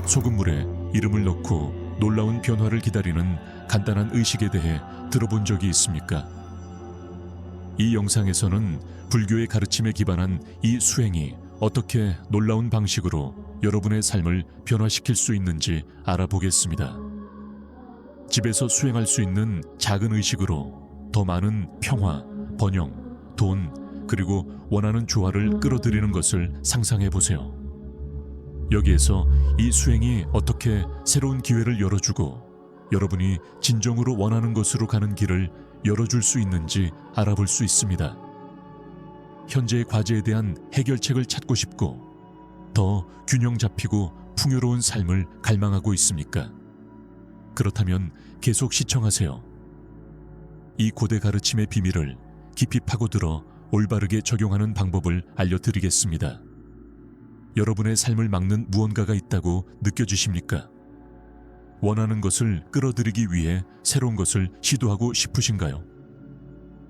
소금물에 이름을 넣고 놀라운 변화를 기다리는 간단한 의식에 대해 들어본 적이 있습니까? 이 영상에서는 불교의 가르침에 기반한 이 수행이 어떻게 놀라운 방식으로 여러분의 삶을 변화시킬 수 있는지 알아보겠습니다. 집에서 수행할 수 있는 작은 의식으로 더 많은 평화, 번영, 돈, 그리고 원하는 조화를 끌어들이는 것을 상상해 보세요. 여기에서 이 수행이 어떻게 새로운 기회를 열어주고 여러분이 진정으로 원하는 것으로 가는 길을 열어줄 수 있는지 알아볼 수 있습니다. 현재의 과제에 대한 해결책을 찾고 싶고 더 균형 잡히고 풍요로운 삶을 갈망하고 있습니까? 그렇다면 계속 시청하세요. 이 고대 가르침의 비밀을 깊이 파고들어 올바르게 적용하는 방법을 알려드리겠습니다. 여러분의 삶을 막는 무언가가 있다고 느껴지십니까? 원하는 것을 끌어들이기 위해 새로운 것을 시도하고 싶으신가요?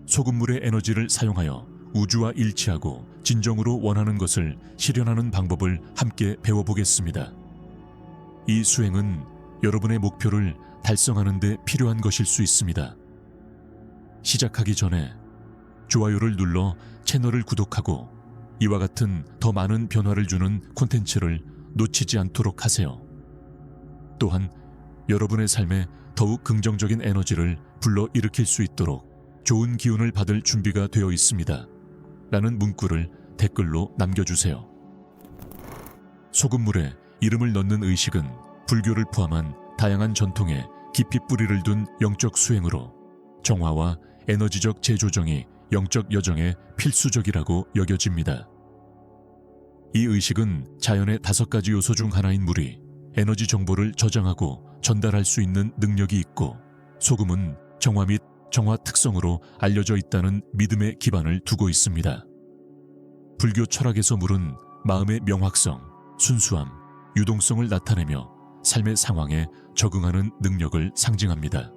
소금물의 에너지를 사용하여 우주와 일치하고 진정으로 원하는 것을 실현하는 방법을 함께 배워보겠습니다. 이 수행은 여러분의 목표를 달성하는 데 필요한 것일 수 있습니다. 시작하기 전에 좋아요를 눌러 채널을 구독하고 이와 같은 더 많은 변화를 주는 콘텐츠를 놓치지 않도록 하세요. 또한 여러분의 삶에 더욱 긍정적인 에너지를 불러일으킬 수 있도록 좋은 기운을 받을 준비가 되어 있습니다. 라는 문구를 댓글로 남겨주세요. 소금물에 이름을 넣는 의식은 불교를 포함한 다양한 전통에 깊이 뿌리를 둔 영적 수행으로 정화와 에너지적 재조정이 영적 여정에 필수적이라고 여겨집니다. 이 의식은 자연의 5가지 요소 중 하나인 물이 에너지 정보를 저장하고 전달할 수 있는 능력이 있고 소금은 정화 및 정화 특성으로 알려져 있다는 믿음의 기반을 두고 있습니다. 불교 철학에서 물은 마음의 명확성, 순수함, 유동성을 나타내며 삶의 상황에 적응하는 능력을 상징합니다.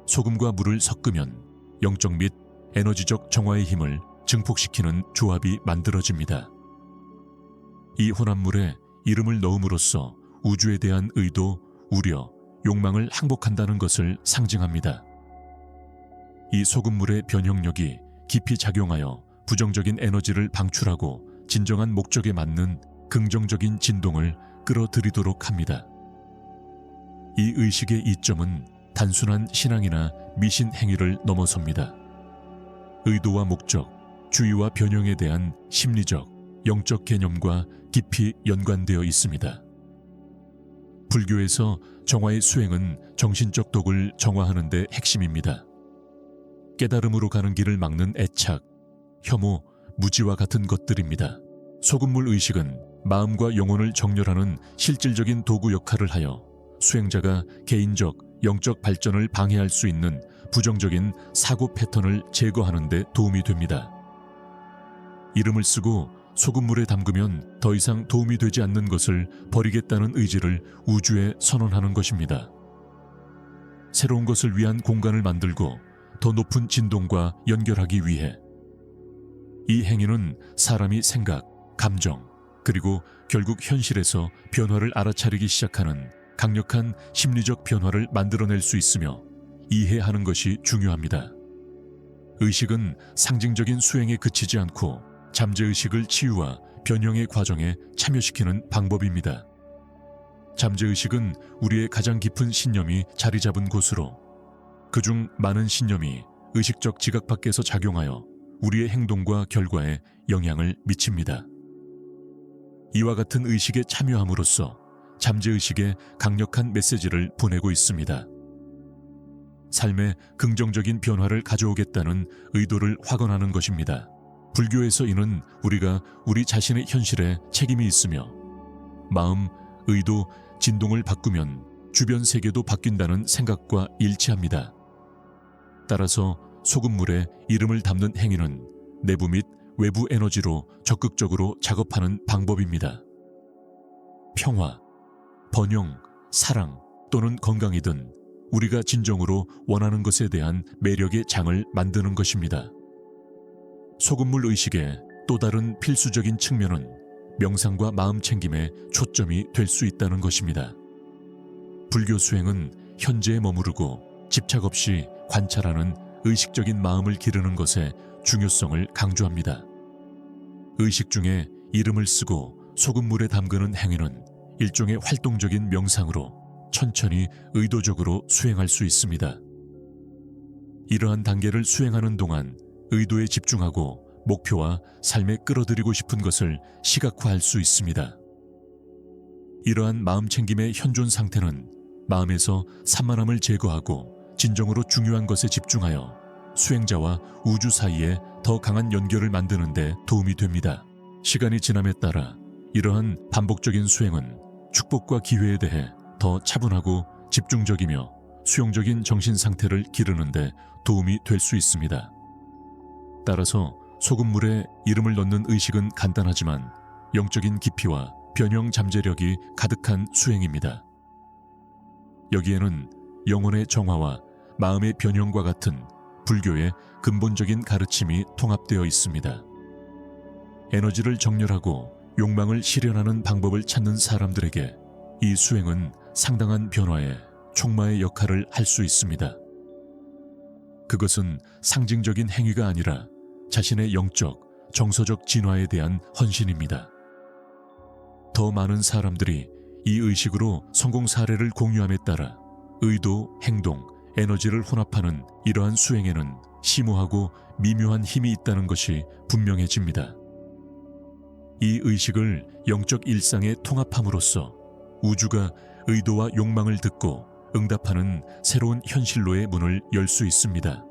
소금과 물을 섞으면 영적 및 에너지적 정화의 힘을 증폭시키는 조합이 만들어집니다. 이 혼합물에 이름을 넣음으로써 우주에 대한 의도, 우려, 욕망을 항복한다는 것을 상징합니다. 이 소금물의 변형력이 깊이 작용하여 부정적인 에너지를 방출하고 진정한 목적에 맞는 긍정적인 진동을 끌어들이도록 합니다. 이 의식의 이점은 단순한 신앙이나 미신 행위를 넘어섭니다. 의도와 목적, 주의와 변형에 대한 심리적, 영적 개념과 깊이 연관되어 있습니다. 불교에서 정화의 수행은 정신적 독을 정화하는 데 핵심입니다. 깨달음으로 가는 길을 막는 애착, 혐오, 무지와 같은 것들입니다. 소금물 의식은 마음과 영혼을 정렬하는 실질적인 도구 역할을 하여 수행자가 개인적, 영적 발전을 방해할 수 있는 부정적인 사고 패턴을 제거하는 데 도움이 됩니다. 이름을 쓰고 소금물에 담그면 더 이상 도움이 되지 않는 것을 버리겠다는 의지를 우주에 선언하는 것입니다. 새로운 것을 위한 공간을 만들고 더 높은 진동과 연결하기 위해 이 행위는 사람이 생각, 감정, 그리고 결국 현실에서 변화를 알아차리기 시작하는 강력한 심리적 변화를 만들어낼 수 있으며 이해하는 것이 중요합니다. 의식은 상징적인 수행에 그치지 않고 잠재의식을 치유와 변형의 과정에 참여시키는 방법입니다. 잠재의식은 우리의 가장 깊은 신념이 자리 잡은 곳으로 그중 많은 신념이 의식적 지각 밖에서 작용하여 우리의 행동과 결과에 영향을 미칩니다. 이와 같은 의식에 참여함으로써 잠재의식에 강력한 메시지를 보내고 있습니다. 삶에 긍정적인 변화를 가져오겠다는 의도를 확언하는 것입니다. 불교에서 이는 우리가 우리 자신의 현실에 책임이 있으며 마음, 의도, 진동을 바꾸면 주변 세계도 바뀐다는 생각과 일치합니다. 따라서 소금물에 이름을 담는 행위는 내부 및 외부 에너지로 적극적으로 작업하는 방법입니다. 평화, 번영, 사랑 또는 건강이든 우리가 진정으로 원하는 것에 대한 매력의 장을 만드는 것입니다. 소금물 의식의 또 다른 필수적인 측면은 명상과 마음 챙김에 초점이 될 수 있다는 것입니다. 불교 수행은 현재에 머무르고 집착 없이 관찰하는 의식적인 마음을 기르는 것의 중요성을 강조합니다. 의식 중에 이름을 쓰고 소금물에 담그는 행위는 일종의 활동적인 명상으로 천천히 의도적으로 수행할 수 있습니다. 이러한 단계를 수행하는 동안 의도에 집중하고 목표와 삶에 끌어들이고 싶은 것을 시각화할 수 있습니다. 이러한 마음 챙김의 현존 상태는 마음에서 산만함을 제거하고 진정으로 중요한 것에 집중하여 수행자와 우주 사이에 더 강한 연결을 만드는 데 도움이 됩니다. 시간이 지남에 따라 이러한 반복적인 수행은 축복과 기회에 대해 더 차분하고 집중적이며 수용적인 정신 상태를 기르는 데 도움이 될 수 있습니다. 따라서 소금물에 이름을 넣는 의식은 간단하지만 영적인 깊이와 변형 잠재력이 가득한 수행입니다. 여기에는 영혼의 정화와 마음의 변형과 같은 불교의 근본적인 가르침이 통합되어 있습니다. 에너지를 정렬하고 욕망을 실현하는 방법을 찾는 사람들에게 이 수행은 상당한 변화의 촉마의 역할을 할 수 있습니다. 그것은 상징적인 행위가 아니라 자신의 영적, 정서적 진화에 대한 헌신입니다. 더 많은 사람들이 이 의식으로 성공 사례를 공유함에 따라 의도, 행동, 에너지를 혼합하는 이러한 수행에는 심오하고 미묘한 힘이 있다는 것이 분명해집니다. 이 의식을 영적 일상에 통합함으로써 우주가 의도와 욕망을 듣고 응답하는 새로운 현실로의 문을 열 수 있습니다.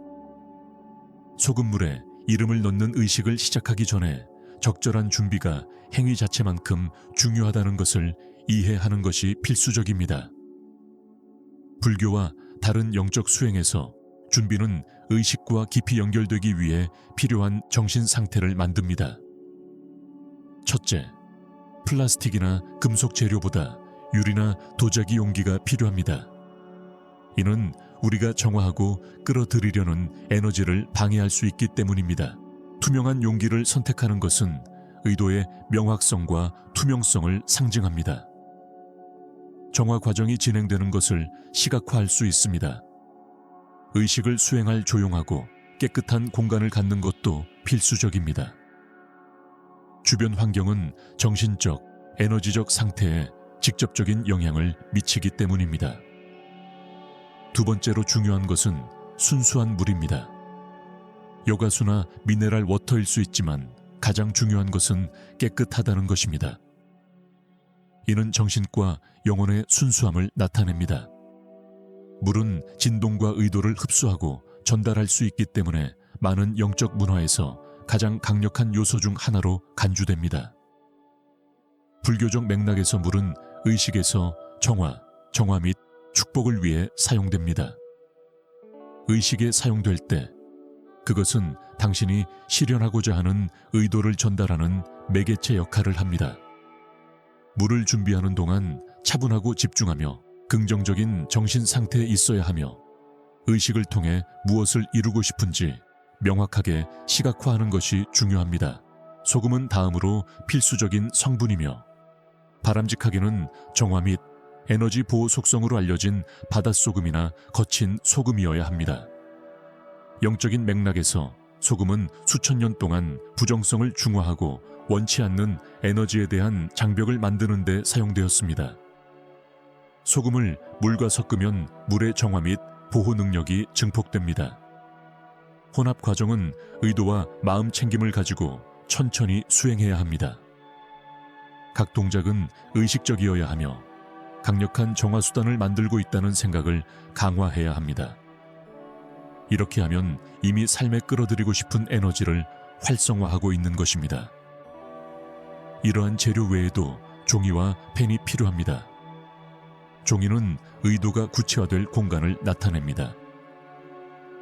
소금물에 이름을 넣는 의식을 시작하기 전에 적절한 준비가 행위 자체만큼 중요하다는 것을 이해하는 것이 필수적입니다. 불교와 다른 영적 수행에서 준비는 의식과 깊이 연결되기 위해 필요한 정신 상태를 만듭니다. 첫째, 플라스틱이나 금속 재료보다 유리나 도자기 용기가 필요합니다. 이는 우리가 정화하고 끌어들이려는 에너지를 방해할 수 있기 때문입니다. 투명한 용기를 선택하는 것은 의도의 명확성과 투명성을 상징합니다. 정화 과정이 진행되는 것을 시각화할 수 있습니다. 의식을 수행할 조용하고 깨끗한 공간을 갖는 것도 필수적입니다. 주변 환경은 정신적, 에너지적 상태에 직접적인 영향을 미치기 때문입니다. 두 번째로 중요한 것은 순수한 물입니다. 요가수나 미네랄 워터일 수 있지만 가장 중요한 것은 깨끗하다는 것입니다. 이는 정신과 영혼의 순수함을 나타냅니다. 물은 진동과 의도를 흡수하고 전달할 수 있기 때문에 많은 영적 문화에서 가장 강력한 요소 중 하나로 간주됩니다. 불교적 맥락에서 물은 의식에서 정화 및 축복을 위해 사용됩니다. 의식에 사용될 때 그것은 당신이 실현하고자 하는 의도를 전달하는 매개체 역할을 합니다. 물을 준비하는 동안 차분하고 집중하며 긍정적인 정신 상태에 있어야 하며 의식을 통해 무엇을 이루고 싶은지 명확하게 시각화하는 것이 중요합니다. 소금은 다음으로 필수적인 성분이며 바람직하게는 정화 및 에너지 보호 속성으로 알려진 바닷소금이나 거친 소금이어야 합니다. 영적인 맥락에서 소금은 수천 년 동안 부정성을 중화하고 원치 않는 에너지에 대한 장벽을 만드는 데 사용되었습니다. 소금을 물과 섞으면 물의 정화 및 보호 능력이 증폭됩니다. 혼합 과정은 의도와 마음 챙김을 가지고 천천히 수행해야 합니다. 각 동작은 의식적이어야 하며 강력한 정화 수단을 만들고 있다는 생각을 강화해야 합니다. 이렇게 하면 이미 삶에 끌어들이고 싶은 에너지를 활성화하고 있는 것입니다. 이러한 재료 외에도 종이와 펜이 필요합니다. 종이는 의도가 구체화될 공간을 나타냅니다.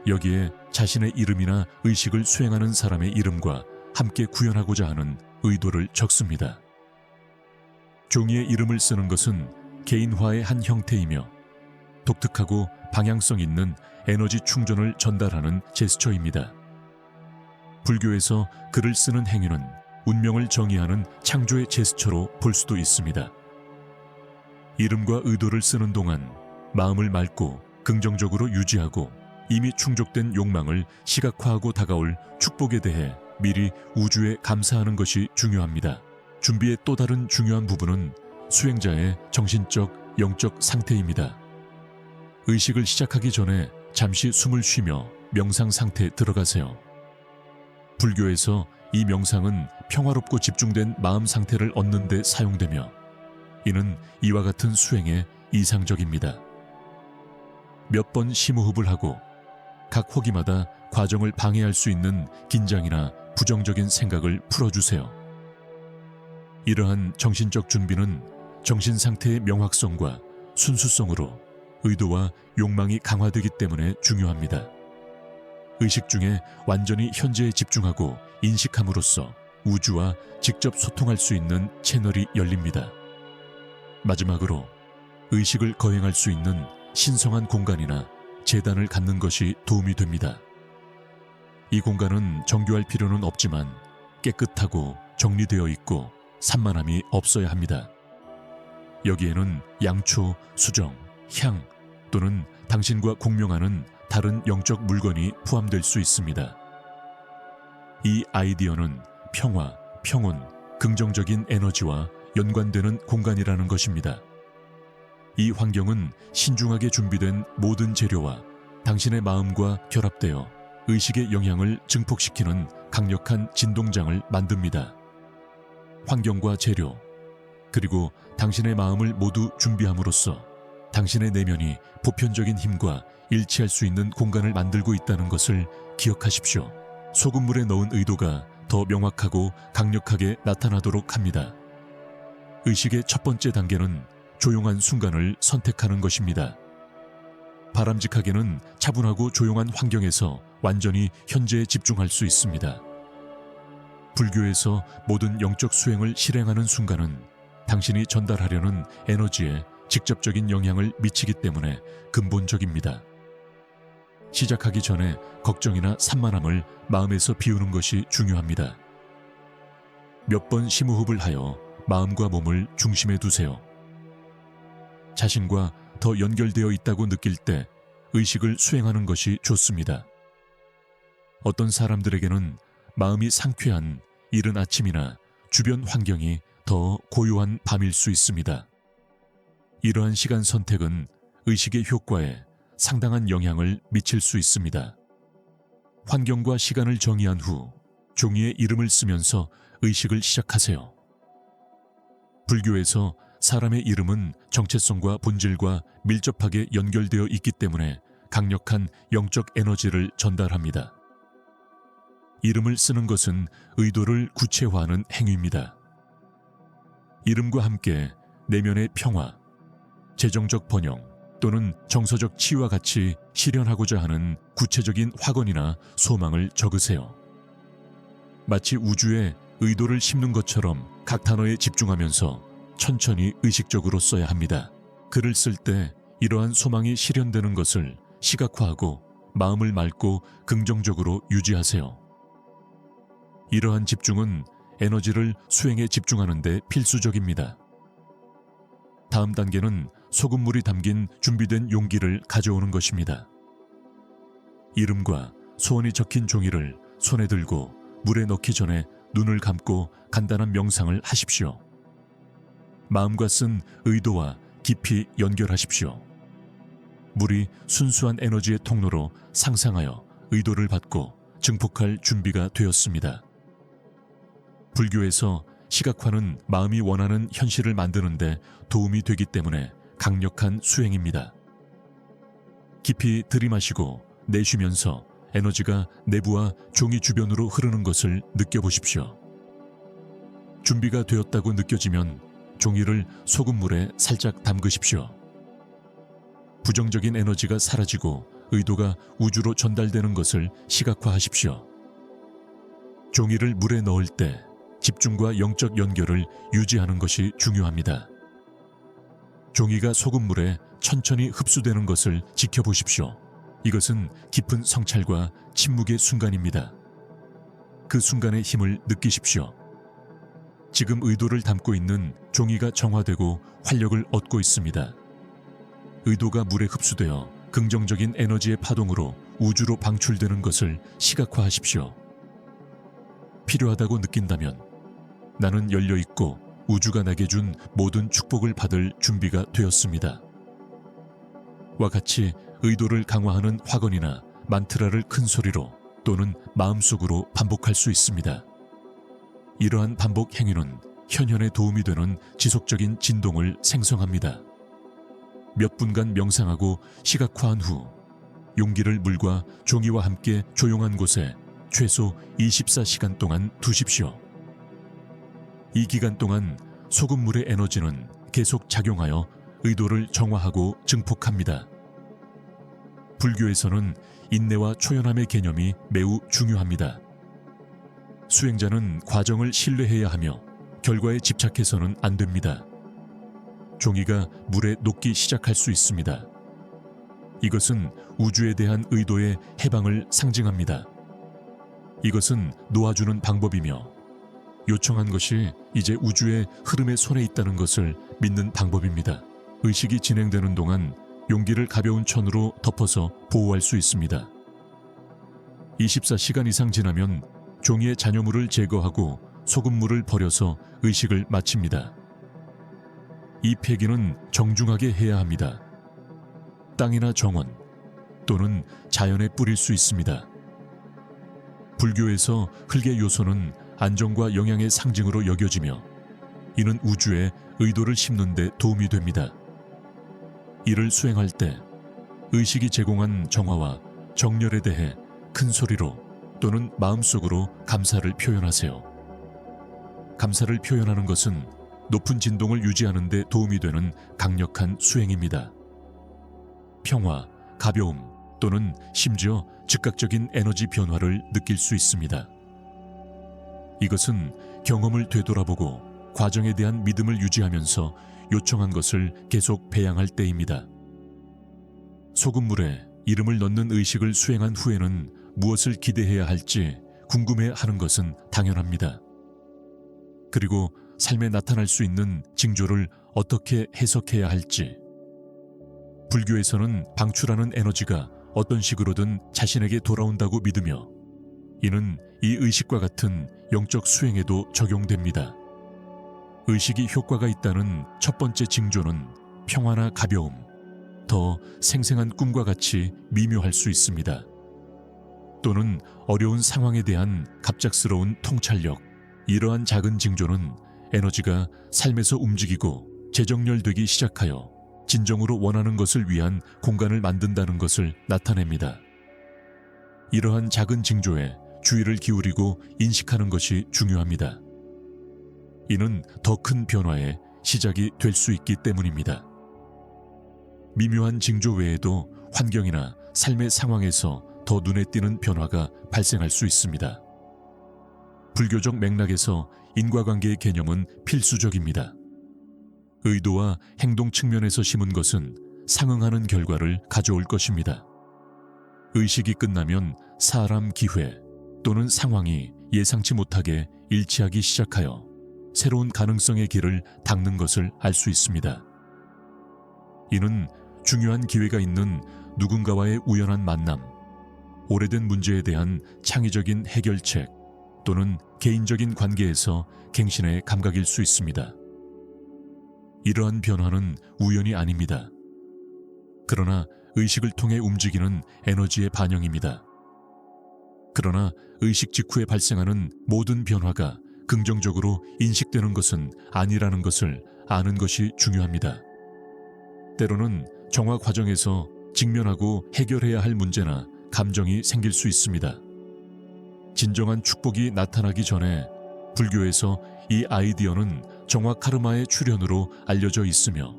여기에 자신의 이름이나 의식을 수행하는 사람의 이름과 함께 구현하고자 하는 의도를 적습니다. 종이에 이름을 쓰는 것은 개인화의 한 형태이며 독특하고 방향성 있는 에너지 충전을 전달하는 제스처입니다. 불교에서 글을 쓰는 행위는 운명을 정의하는 창조의 제스처로 볼 수도 있습니다. 이름과 의도를 쓰는 동안 마음을 맑고 긍정적으로 유지하고 이미 충족된 욕망을 시각화하고 다가올 축복에 대해 미리 우주에 감사하는 것이 중요합니다. 준비의 또 다른 중요한 부분은 수행자의 정신적, 영적 상태입니다. 의식을 시작하기 전에 잠시 숨을 쉬며 명상 상태에 들어가세요. 불교에서 이 명상은 평화롭고 집중된 마음 상태를 얻는 데 사용되며 이는 이와 같은 수행에 이상적입니다. 몇 번 심호흡을 하고 각 호기마다 과정을 방해할 수 있는 긴장이나 부정적인 생각을 풀어주세요. 이러한 정신적 준비는 정신 상태의 명확성과 순수성으로 의도와 욕망이 강화되기 때문에 중요합니다. 의식 중에 완전히 현재에 집중하고 인식함으로써 우주와 직접 소통할 수 있는 채널이 열립니다. 마지막으로 의식을 거행할 수 있는 신성한 공간이나 재단을 갖는 것이 도움이 됩니다. 이 공간은 정교할 필요는 없지만 깨끗하고 정리되어 있고 산만함이 없어야 합니다. 여기에는 양초, 수정, 향 또는 당신과 공명하는 다른 영적 물건이 포함될 수 있습니다. 이 아이디어는 평화, 평온, 긍정적인 에너지와 연관되는 공간이라는 것입니다. 이 환경은 신중하게 준비된 모든 재료와 당신의 마음과 결합되어 의식의 영향을 증폭시키는 강력한 진동장을 만듭니다. 환경과 재료, 그리고 당신의 마음을 모두 준비함으로써 당신의 내면이 보편적인 힘과 일치할 수 있는 공간을 만들고 있다는 것을 기억하십시오. 소금물에 넣은 의도가 더 명확하고 강력하게 나타나도록 합니다. 의식의 첫 번째 단계는 조용한 순간을 선택하는 것입니다. 바람직하게는 차분하고 조용한 환경에서 완전히 현재에 집중할 수 있습니다. 불교에서 모든 영적 수행을 실행하는 순간은 당신이 전달하려는 에너지에 직접적인 영향을 미치기 때문에 근본적입니다. 시작하기 전에 걱정이나 산만함을 마음에서 비우는 것이 중요합니다. 몇 번 심호흡을 하여 마음과 몸을 중심에 두세요. 자신과 더 연결되어 있다고 느낄 때 의식을 수행하는 것이 좋습니다. 어떤 사람들에게는 마음이 상쾌한 이른 아침이나 주변 환경이 더 고요한 밤일 수 있습니다. 이러한 시간 선택은 의식의 효과에 상당한 영향을 미칠 수 있습니다. 환경과 시간을 정의한 후 종이에 이름을 쓰면서 의식을 시작하세요. 불교에서 사람의 이름은 정체성과 본질과 밀접하게 연결되어 있기 때문에 강력한 영적 에너지를 전달합니다. 이름을 쓰는 것은 의도를 구체화하는 행위입니다. 이름과 함께 내면의 평화, 재정적 번영 또는 정서적 치유와 같이 실현하고자 하는 구체적인 확언이나 소망을 적으세요. 마치 우주에 의도를 심는 것처럼 각 단어에 집중하면서 천천히 의식적으로 써야 합니다. 글을 쓸 때 이러한 소망이 실현되는 것을 시각화하고 마음을 맑고 긍정적으로 유지하세요. 이러한 집중은 에너지를 수행에 집중하는 데 필수적입니다. 다음 단계는 소금물이 담긴 준비된 용기를 가져오는 것입니다. 이름과 소원이 적힌 종이를 손에 들고 물에 넣기 전에 눈을 감고 간단한 명상을 하십시오. 마음과 쓴 의도와 깊이 연결하십시오. 물이 순수한 에너지의 통로로 상상하여 의도를 받고 증폭할 준비가 되었습니다. 불교에서 시각화는 마음이 원하는 현실을 만드는 데 도움이 되기 때문에 강력한 수행입니다. 깊이 들이마시고 내쉬면서 에너지가 내부와 종이 주변으로 흐르는 것을 느껴보십시오. 준비가 되었다고 느껴지면 종이를 소금물에 살짝 담그십시오. 부정적인 에너지가 사라지고 의도가 우주로 전달되는 것을 시각화하십시오. 종이를 물에 넣을 때 집중과 영적 연결을 유지하는 것이 중요합니다. 종이가 소금물에 천천히 흡수되는 것을 지켜보십시오. 이것은 깊은 성찰과 침묵의 순간입니다. 그 순간의 힘을 느끼십시오. 지금 의도를 담고 있는 종이가 정화되고 활력을 얻고 있습니다. 의도가 물에 흡수되어 긍정적인 에너지의 파동으로 우주로 방출되는 것을 시각화하십시오. 필요하다고 느낀다면 나는 열려 있고 우주가 내게 준 모든 축복을 받을 준비가 되었습니다. 와 같이 의도를 강화하는 화건이나 만트라를 큰 소리로 또는 마음속으로 반복할 수 있습니다. 이러한 반복 행위는 현현에 도움이 되는 지속적인 진동을 생성합니다. 몇 분간 명상하고 시각화한 후 용기를 물과 종이와 함께 조용한 곳에 최소 24시간 동안 두십시오. 이 기간 동안 소금물의 에너지는 계속 작용하여 의도를 정화하고 증폭합니다. 불교에서는 인내와 초연함의 개념이 매우 중요합니다. 수행자는 과정을 신뢰해야 하며 결과에 집착해서는 안 됩니다. 종이가 물에 녹기 시작할 수 있습니다. 이것은 우주에 대한 의도의 해방을 상징합니다. 이것은 놓아주는 방법이며 요청한 것이 이제 우주의 흐름의 손에 있다는 것을 믿는 방법입니다. 의식이 진행되는 동안 용기를 가벼운 천으로 덮어서 보호할 수 있습니다. 24시간 이상 지나면 종이의 잔여물을 제거하고 소금물을 버려서 의식을 마칩니다. 이 폐기는 정중하게 해야 합니다. 땅이나 정원 또는 자연에 뿌릴 수 있습니다. 불교에서 흙의 요소는 안정과 영양의 상징으로 여겨지며 이는 우주에 의도를 심는 데 도움이 됩니다. 이를 수행할 때 의식이 제공한 정화와 정열에 대해 큰 소리로 또는 마음속으로 감사를 표현하세요. 감사를 표현하는 것은 높은 진동을 유지하는 데 도움이 되는 강력한 수행입니다. 평화, 가벼움 또는 심지어 즉각적인 에너지 변화를 느낄 수 있습니다. 이것은 경험을 되돌아보고 과정에 대한 믿음을 유지하면서 요청한 것을 계속 배양할 때입니다. 소금물에 이름을 넣는 의식을 수행한 후에는 무엇을 기대해야 할지 궁금해하는 것은 당연합니다. 그리고 삶에 나타날 수 있는 징조를 어떻게 해석해야 할지. 불교에서는 방출하는 에너지가 어떤 식으로든 자신에게 돌아온다고 믿으며 이는 이 의식과 같은 영적 수행에도 적용됩니다. 의식이 효과가 있다는 첫 번째 징조는 평화나 가벼움, 더 생생한 꿈과 같이 미묘할 수 있습니다. 또는 어려운 상황에 대한 갑작스러운 통찰력, 이러한 작은 징조는 에너지가 삶에서 움직이고 재정렬되기 시작하여 진정으로 원하는 것을 위한 공간을 만든다는 것을 나타냅니다. 이러한 작은 징조에 주의를 기울이고 인식하는 것이 중요합니다. 이는 더 큰 변화의 시작이 될 수 있기 때문입니다. 미묘한 징조 외에도 환경이나 삶의 상황에서 더 눈에 띄는 변화가 발생할 수 있습니다. 불교적 맥락에서 인과관계의 개념은 필수적입니다. 의도와 행동 측면에서 심은 것은 상응하는 결과를 가져올 것입니다. 의식이 끝나면 사람, 기회 또는 상황이 예상치 못하게 일치하기 시작하여 새로운 가능성의 길을 닦는 것을 알 수 있습니다. 이는 중요한 기회가 있는 누군가와의 우연한 만남, 오래된 문제에 대한 창의적인 해결책 또는 개인적인 관계에서 갱신의 감각일 수 있습니다. 이러한 변화는 우연이 아닙니다. 그러나 의식을 통해 움직이는 에너지의 반영입니다. 그러나 의식 직후에 발생하는 모든 변화가 긍정적으로 인식되는 것은 아니라는 것을 아는 것이 중요합니다. 때로는 정화 과정에서 직면하고 해결해야 할 문제나 감정이 생길 수 있습니다. 진정한 축복이 나타나기 전에 불교에서 이 아이디어는 정화 카르마의 출현으로 알려져 있으며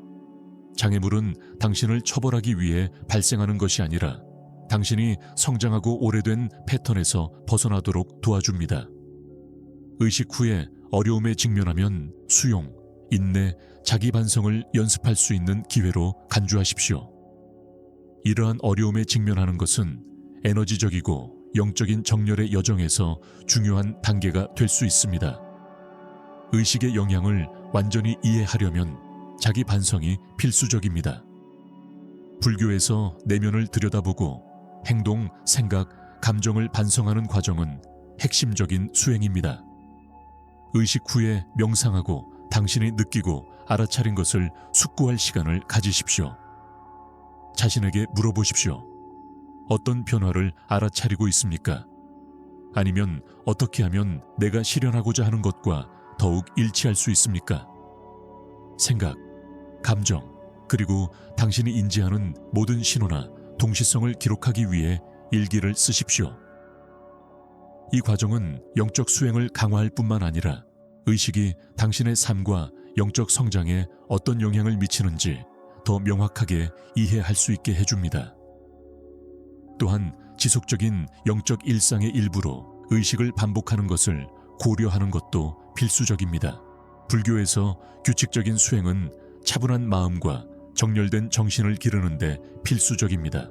장애물은 당신을 처벌하기 위해 발생하는 것이 아니라 당신이 성장하고 오래된 패턴에서 벗어나도록 도와줍니다. 의식 후에 어려움에 직면하면 수용, 인내, 자기 반성을 연습할 수 있는 기회로 간주하십시오. 이러한 어려움에 직면하는 것은 에너지적이고 영적인 정렬의 여정에서 중요한 단계가 될 수 있습니다. 의식의 영향을 완전히 이해하려면 자기 반성이 필수적입니다. 불교에서 내면을 들여다보고 행동, 생각, 감정을 반성하는 과정은 핵심적인 수행입니다. 의식 후에 명상하고 당신이 느끼고 알아차린 것을 숙고할 시간을 가지십시오. 자신에게 물어보십시오. 어떤 변화를 알아차리고 있습니까? 아니면 어떻게 하면 내가 실현하고자 하는 것과 더욱 일치할 수 있습니까? 생각, 감정, 그리고 당신이 인지하는 모든 신호나 동시성을 기록하기 위해 일기를 쓰십시오. 이 과정은 영적 수행을 강화할 뿐만 아니라 의식이 당신의 삶과 영적 성장에 어떤 영향을 미치는지 더 명확하게 이해할 수 있게 해줍니다. 또한 지속적인 영적 일상의 일부로 의식을 반복하는 것을 고려하는 것도 필수적입니다. 불교에서 규칙적인 수행은 차분한 마음과 정렬된 정신을 기르는 데 필수적입니다.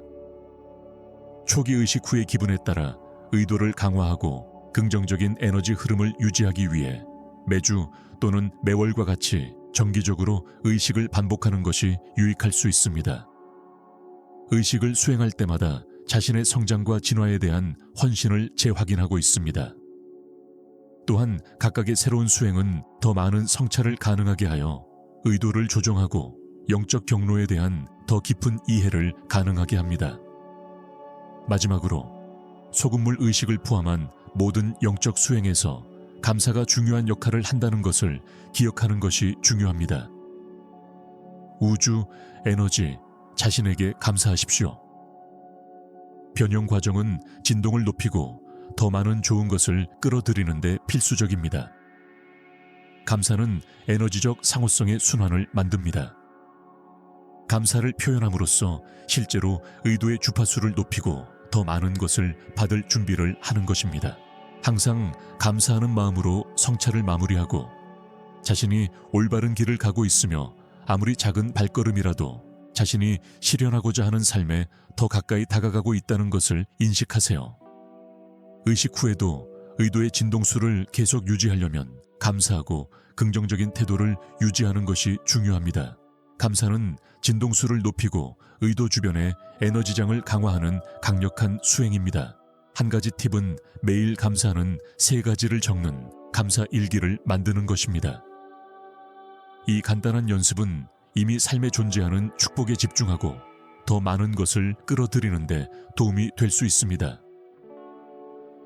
초기 의식 후의 기분에 따라 의도를 강화하고 긍정적인 에너지 흐름을 유지하기 위해 매주 또는 매월과 같이 정기적으로 의식을 반복하는 것이 유익할 수 있습니다. 의식을 수행할 때마다 자신의 성장과 진화에 대한 헌신을 재확인하고 있습니다. 또한 각각의 새로운 수행은 더 많은 성찰을 가능하게 하여 의도를 조정하고 영적 경로에 대한 더 깊은 이해를 가능하게 합니다. 마지막으로 소금물 의식을 포함한 모든 영적 수행에서 감사가 중요한 역할을 한다는 것을 기억하는 것이 중요합니다. 우주, 에너지, 자신에게 감사하십시오. 변형 과정은 진동을 높이고 더 많은 좋은 것을 끌어들이는 데 필수적입니다. 감사는 에너지적 상호성의 순환을 만듭니다. 감사를 표현함으로써 실제로 의도의 주파수를 높이고 더 많은 것을 받을 준비를 하는 것입니다. 항상 감사하는 마음으로 성찰을 마무리하고 자신이 올바른 길을 가고 있으며 아무리 작은 발걸음이라도 자신이 실현하고자 하는 삶에 더 가까이 다가가고 있다는 것을 인식하세요. 의식 후에도 의도의 진동수를 계속 유지하려면 감사하고 긍정적인 태도를 유지하는 것이 중요합니다. 감사는 진동수를 높이고 의도 주변의 에너지장을 강화하는 강력한 수행입니다. 한 가지 팁은 매일 감사하는 3가지를 적는 감사 일기를 만드는 것입니다. 이 간단한 연습은 이미 삶에 존재하는 축복에 집중하고 더 많은 것을 끌어들이는 데 도움이 될 수 있습니다.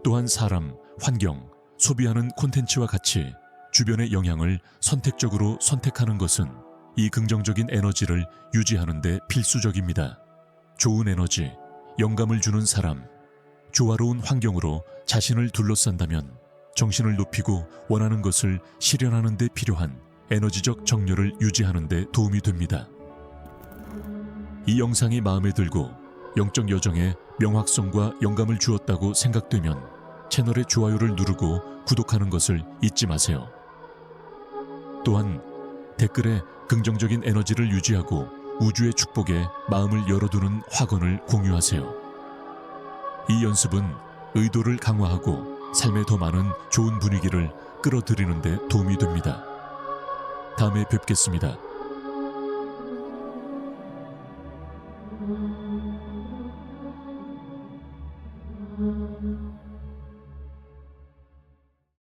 또한 사람, 환경, 소비하는 콘텐츠와 같이 주변의 영향을 선택적으로 선택하는 것은 이 긍정적인 에너지를 유지하는 데 필수적입니다. 좋은 에너지, 영감을 주는 사람, 조화로운 환경으로 자신을 둘러싼다면 정신을 높이고 원하는 것을 실현하는 데 필요한 에너지적 정렬을 유지하는 데 도움이 됩니다. 이 영상이 마음에 들고 영적 여정에 명확성과 영감을 주었다고 생각되면 채널의 좋아요를 누르고 구독하는 것을 잊지 마세요. 또한 댓글에 긍정적인 에너지를 유지하고 우주의 축복에 마음을 열어두는 확언을 공유하세요. 이 연습은 의도를 강화하고 삶에 더 많은 좋은 분위기를 끌어들이는 데 도움이 됩니다. 다음에 뵙겠습니다.